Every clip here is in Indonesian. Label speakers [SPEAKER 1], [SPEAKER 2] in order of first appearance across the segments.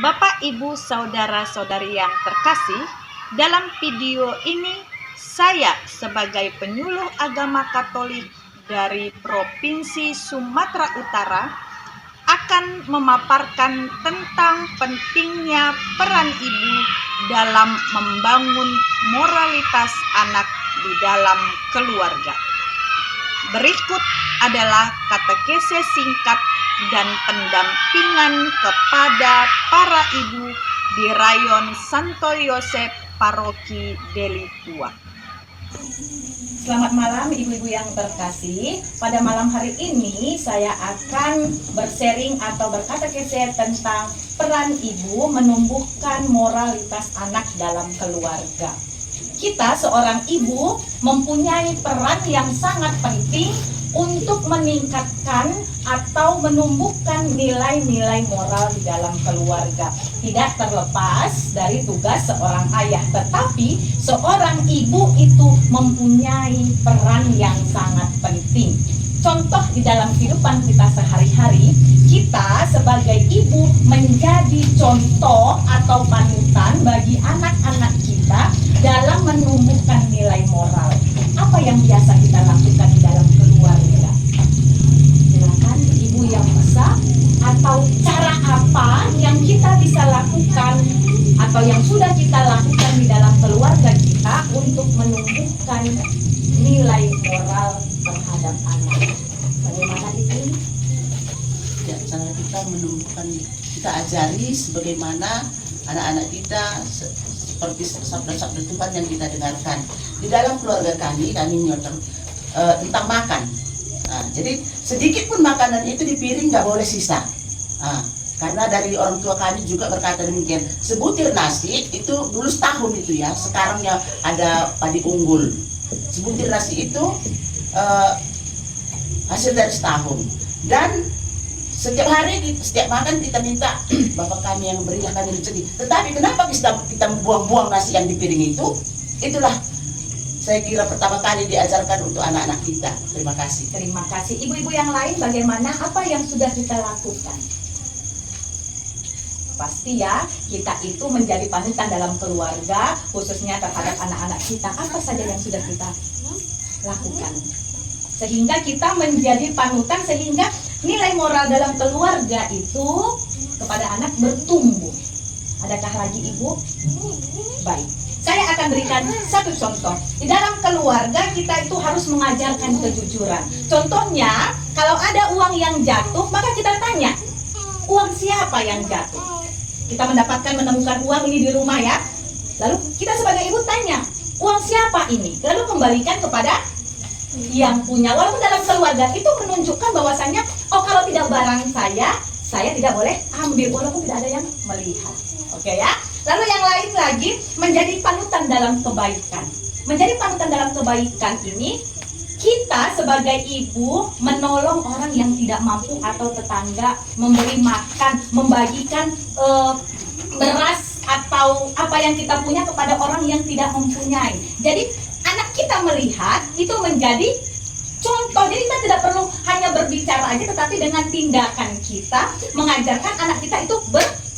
[SPEAKER 1] Bapak, Ibu, Saudara-saudari yang terkasih, dalam video ini saya sebagai penyuluh agama Katolik dari Provinsi Sumatera Utara akan memaparkan tentang pentingnya peran ibu dalam membangun moralitas anak di dalam keluarga. Berikut adalah katekese singkat dan pendampingan kepada para ibu di Rayon Santo Yosef Paroki Deli Tua.
[SPEAKER 2] Selamat malam ibu-ibu yang terkasih. Pada malam hari ini saya akan bersharing atau berkatekese tentang peran ibu menumbuhkan moralitas anak dalam keluarga. Kita seorang ibu mempunyai peran yang sangat penting untuk meningkatkan atau menumbuhkan nilai-nilai moral di dalam keluarga. Tidak terlepas dari tugas seorang ayah, tetapi seorang ibu itu mempunyai peran yang sangat penting. Contoh di dalam kehidupan kita sehari-hari, kita sebagai ibu menjadi contoh atau panutan bagi anak-anak kita dalam menumbuhkan nilai moral. Apa yang biasa kita lakukan di dalam keluarga? Silakan ibu yang bisa, atau cara apa yang kita bisa lakukan atau yang sudah kita lakukan di dalam keluarga kita untuk menumbuhkan nilai moral terhadap anak. Bagaimana itu?
[SPEAKER 3] Ya, cara kita menumbuhkan, kita ajari sebagaimana anak-anak kita seperti sabda-sabda Tuhan yang kita dengarkan. Di dalam keluarga kami nyotor tentang makan. Nah, jadi sedikit pun makanan itu di piring nggak boleh sisa. Nah, karena dari orang tua kami juga berkata demikian. Sebutir nasi itu dulu setahun itu ya, sekarang ya ada padi unggul. Sebutir nasi itu hasil dari setahun. Dan setiap hari, setiap makan kita minta Bapak kami yang berilah kami rezeki. Tetapi kenapa kita buang-buang nasi yang di piring itu? Itulah saya kira pertama kali diajarkan untuk anak-anak kita. Terima kasih.
[SPEAKER 2] Terima kasih. Ibu-ibu yang lain bagaimana? Apa yang sudah kita lakukan? Pasti ya, kita itu menjadi panutan dalam keluarga, khususnya terhadap anak-anak kita. Apa saja yang sudah kita lakukan? Sehingga kita menjadi panutan, sehingga nilai moral dalam keluarga itu kepada anak bertumbuh. Adakah lagi ibu? Baik. Saya akan berikan satu contoh. Di dalam keluarga kita itu harus mengajarkan kejujuran. Contohnya, kalau ada uang yang jatuh, maka kita tanya, uang siapa yang jatuh? Kita menemukan uang ini di rumah ya. Lalu kita sebagai ibu tanya, uang siapa ini? Lalu kembalikan kepada yang punya. Walaupun dalam keluarga itu menunjukkan bahwasannya, oh kalau tidak barang saya tidak boleh ambil walaupun tidak ada yang melihat. Oke ya. Lalu yang lain lagi, menjadi panutan dalam kebaikan. Menjadi panutan dalam kebaikan ini, kita sebagai ibu menolong orang yang tidak mampu atau tetangga, memberi makan, membagikan beras atau apa yang kita punya kepada orang yang tidak mempunyai. Jadi anak kita melihat itu menjadi contoh. Jadi kita tidak perlu hanya berbicara aja, tetapi dengan tindakan kita mengajarkan anak kita itu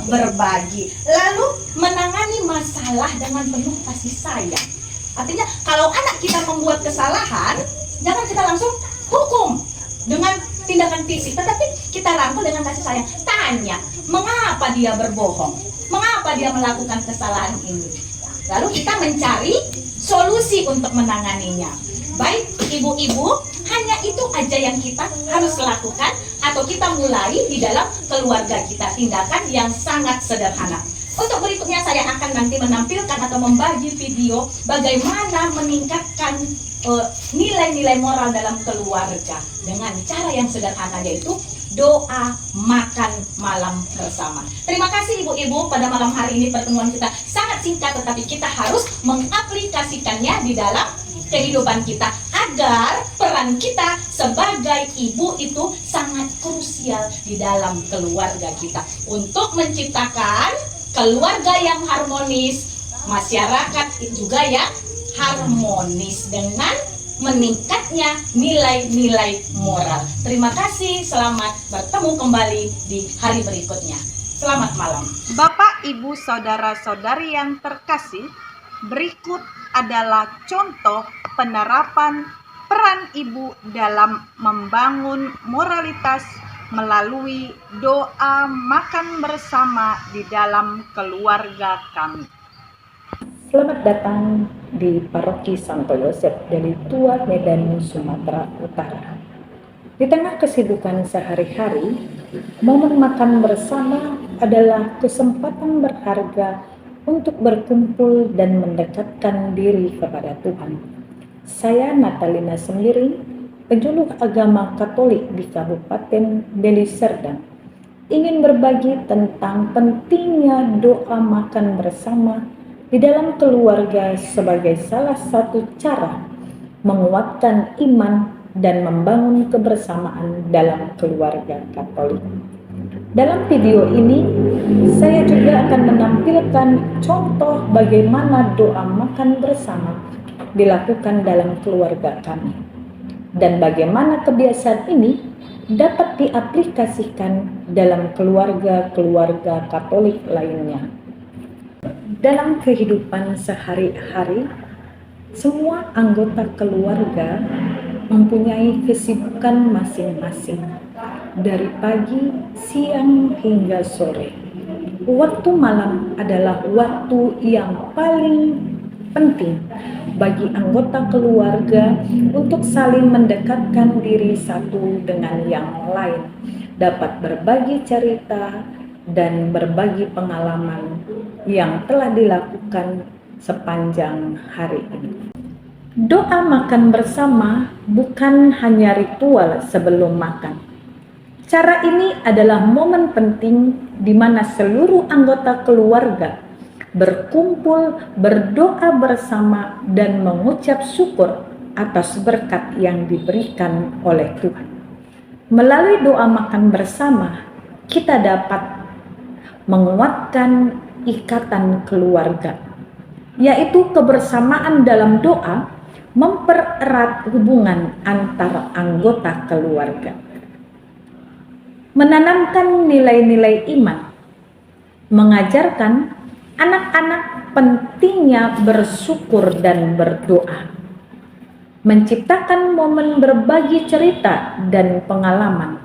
[SPEAKER 2] berbagi, lalu menangani masalah dengan penuh kasih sayang. Artinya kalau anak kita membuat kesalahan, jangan kita langsung hukum dengan tindakan fisik, tetapi kita rangkul dengan kasih sayang. Tanya, mengapa dia berbohong? Mengapa dia melakukan kesalahan ini? Lalu kita mencari solusi untuk menanganinya. Baik ibu-ibu, hanya itu aja yang kita harus lakukan atau kita mulai di dalam keluarga kita, tindakan yang sangat sederhana. Untuk berikutnya saya akan nanti menampilkan atau membagi video bagaimana meningkatkan nilai-nilai moral dalam keluarga dengan cara yang sederhana, yaitu doa makan malam bersama. Terima kasih ibu-ibu, pada malam hari ini pertemuan kita sangat singkat, tetapi kita harus mengaplikasikannya di dalam kehidupan kita agar peran kita sebagai ibu itu sangat krusial di dalam keluarga kita untuk menciptakan keluarga yang harmonis, masyarakat juga yang harmonis dengan meningkatnya nilai-nilai moral. Terima kasih, selamat bertemu kembali di hari berikutnya. Selamat malam.
[SPEAKER 1] Bapak, Ibu, Saudara-saudari yang terkasih, berikut adalah contoh penerapan peran ibu dalam membangun moralitas melalui doa makan bersama di dalam keluarga kami.
[SPEAKER 4] Selamat datang di Paroki Santo Yosef Deli Tua, Medan, Sumatera Utara. Di tengah kesibukan sehari-hari, momen makan bersama adalah kesempatan berharga untuk berkumpul dan mendekatkan diri kepada Tuhan. Saya Natalina Sembiring, penjuluh agama Katolik di Kabupaten Deli Serdang, ingin berbagi tentang pentingnya doa makan bersama di dalam keluarga sebagai salah satu cara menguatkan iman dan membangun kebersamaan dalam keluarga Katolik. Dalam video ini, saya juga akan menampilkan contoh bagaimana doa makan bersama dilakukan dalam keluarga kami, dan bagaimana kebiasaan ini dapat diaplikasikan dalam keluarga-keluarga Katolik lainnya. Dalam kehidupan sehari-hari, semua anggota keluarga mempunyai kesibukan masing-masing, dari pagi, siang, hingga sore. Waktu malam adalah waktu yang paling penting bagi anggota keluarga untuk saling mendekatkan diri satu dengan yang lain, dapat berbagi cerita dan berbagi pengalaman yang telah dilakukan sepanjang hari ini. Doa makan bersama bukan hanya ritual sebelum makan. Cara ini adalah momen penting di mana seluruh anggota keluarga berkumpul, berdoa bersama, dan mengucap syukur atas berkat yang diberikan oleh Tuhan. Melalui doa makan bersama, kita dapat menguatkan ikatan keluarga, yaitu kebersamaan dalam doa mempererat hubungan antar anggota keluarga, menanamkan nilai-nilai iman, mengajarkan anak-anak pentingnya bersyukur dan berdoa, menciptakan momen berbagi cerita dan pengalaman.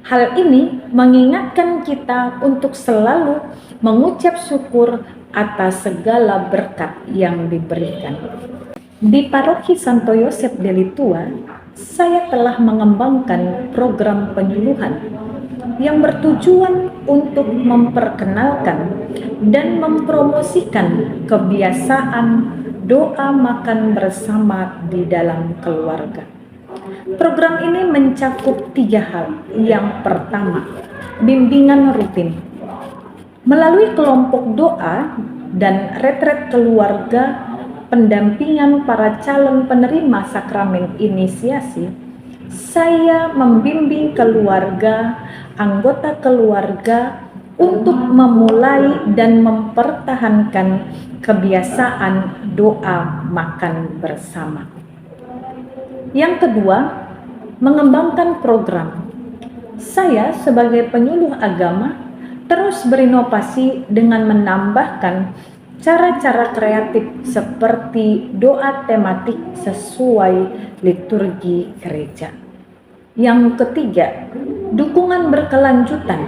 [SPEAKER 4] Hal ini mengingatkan kita untuk selalu mengucap syukur atas segala berkat yang diberikan. Di Paroki Santo Yosef Deli Tua, saya telah mengembangkan program penyuluhan yang bertujuan untuk memperkenalkan dan mempromosikan kebiasaan doa makan bersama di dalam keluarga. Program ini mencakup 3 hal. Yang pertama, bimbingan rutin. Melalui kelompok doa dan retret keluarga, pendampingan para calon penerima sakramen inisiasi, saya membimbing keluarga, anggota keluarga untuk memulai dan mempertahankan kebiasaan doa makan bersama. Yang kedua, mengembangkan program. Saya sebagai penyuluh agama terus berinovasi dengan menambahkan cara-cara kreatif seperti doa tematik sesuai liturgi gereja. Yang ketiga, dukungan berkelanjutan.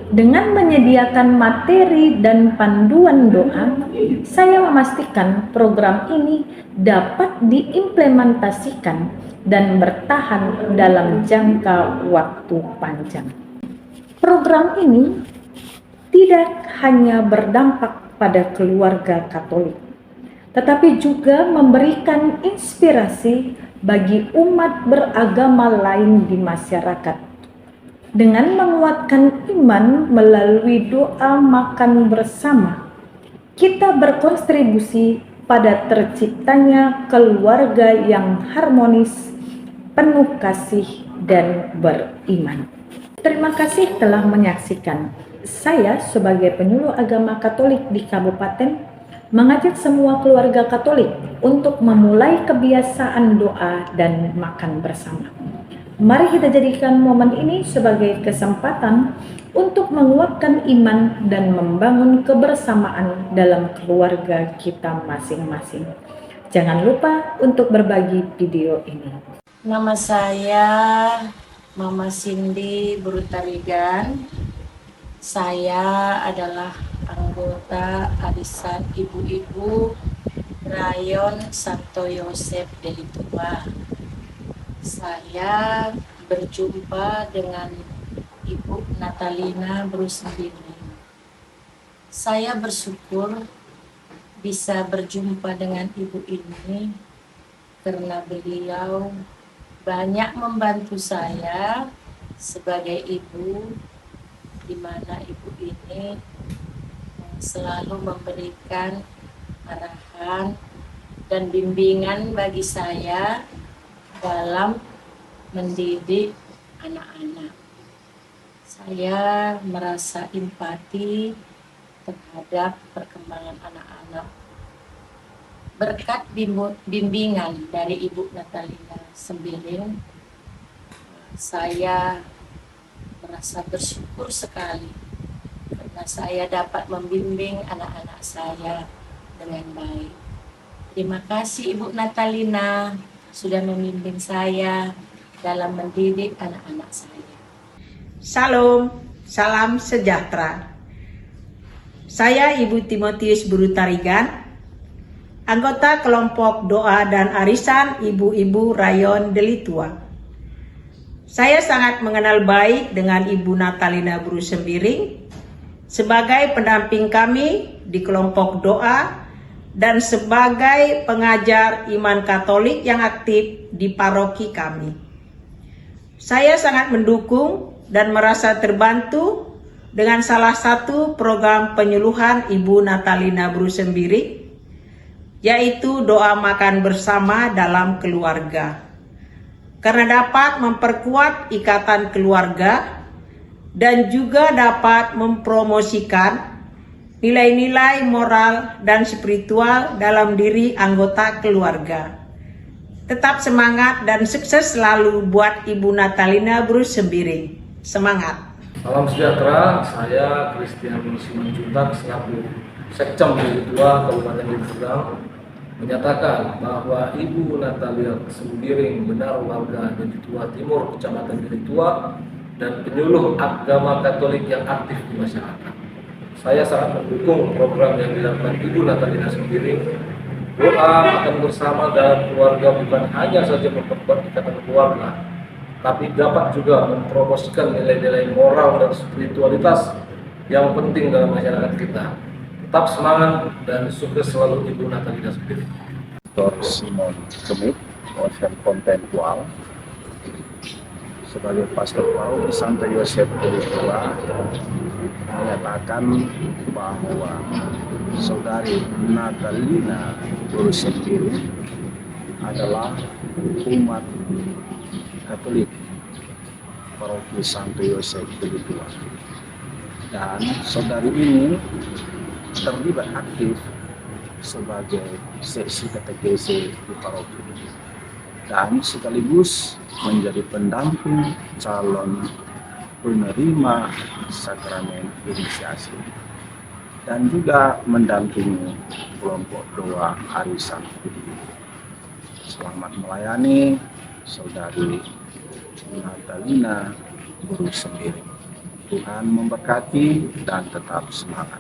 [SPEAKER 4] Dengan menyediakan materi dan panduan doa, saya memastikan program ini dapat diimplementasikan dan bertahan dalam jangka waktu panjang. Program ini tidak hanya berdampak pada keluarga Katolik, tetapi juga memberikan inspirasi bagi umat beragama lain di masyarakat. Dengan menguatkan iman melalui doa makan bersama, kita berkontribusi pada terciptanya keluarga yang harmonis, penuh kasih, dan beriman. Terima kasih telah menyaksikan. Saya sebagai penyuluh agama Katolik di Kabupaten mengajak semua keluarga Katolik untuk memulai kebiasaan doa dan makan bersama. Mari kita jadikan momen ini sebagai kesempatan untuk menguatkan iman dan membangun kebersamaan dalam keluarga kita masing-masing. Jangan lupa untuk berbagi video ini.
[SPEAKER 5] Nama saya Mama Cindy Brutarigan. Saya adalah anggota Arisan Ibu-Ibu Rayon Santo Yosef Delitua. Saya berjumpa dengan Ibu Natalina Brusmbiring. Saya bersyukur bisa berjumpa dengan ibu ini karena beliau banyak membantu saya sebagai ibu, di mana ibu ini selalu memberikan arahan dan bimbingan bagi saya dalam mendidik anak-anak. Saya merasa empati terhadap perkembangan anak-anak. Berkat bimbingan dari Ibu Natalina Sembiring, saya merasa bersyukur sekali karena saya dapat membimbing anak-anak saya dengan baik. Terima kasih Ibu Natalina sudah membimbing saya dalam mendidik anak-anak saya.
[SPEAKER 6] Salam, salam sejahtera. Saya Ibu Timotius Brutarigan, anggota kelompok doa dan arisan Ibu-Ibu Rayon Delitua. Saya sangat mengenal baik dengan Ibu Natalina Brusmbiring sebagai pendamping kami di kelompok doa dan sebagai pengajar iman Katolik yang aktif di paroki kami. Saya sangat mendukung dan merasa terbantu dengan salah satu program penyuluhan Ibu Natalina Brusmbiring, yaitu doa makan bersama dalam keluarga. Karena dapat memperkuat ikatan keluarga dan juga dapat mempromosikan nilai-nilai moral dan spiritual dalam diri anggota keluarga. Tetap semangat dan sukses selalu buat Ibu Natalina Brusmbiring. Semangat!
[SPEAKER 7] Salam sejahtera, saya Christian Simanjuntak selaku Sekcam Delitua Kabupaten Deli Serdang menyatakan bahwa Ibu Natalina Sembiring benar warga Delitua Timur, Kecamatan Delitua, dan penyuluh agama Katolik yang aktif di masyarakat. Saya sangat mendukung program yang dilakukan Ibu Natalina Sembiring. Doa makan bersama dalam keluarga bukan hanya saja memperkuat ikatan keluarga, tapi dapat juga mempromosikan nilai-nilai moral dan spiritualitas yang penting dalam masyarakat kita. Tetap semangat dan sukses selalu Ibu Natalina Sembiring.
[SPEAKER 8] Dr. Simon Kemit, dosen kontentual, sebagai pastor baru di Santo Yosef Delitua, menyatakan bahwa saudari Natalina Brusmbiring adalah umat Katolik paroki Santo Yosef Delitua, dan saudari ini terlibat aktif sebagai seksi katekese di paroki dan sekaligus menjadi pendamping calon penerima sakramen inisiasi dan juga mendampingi kelompok doa arisan. Selamat melayani saudari Natalina Brusmbiring. Tuhan memberkati dan tetap semangat.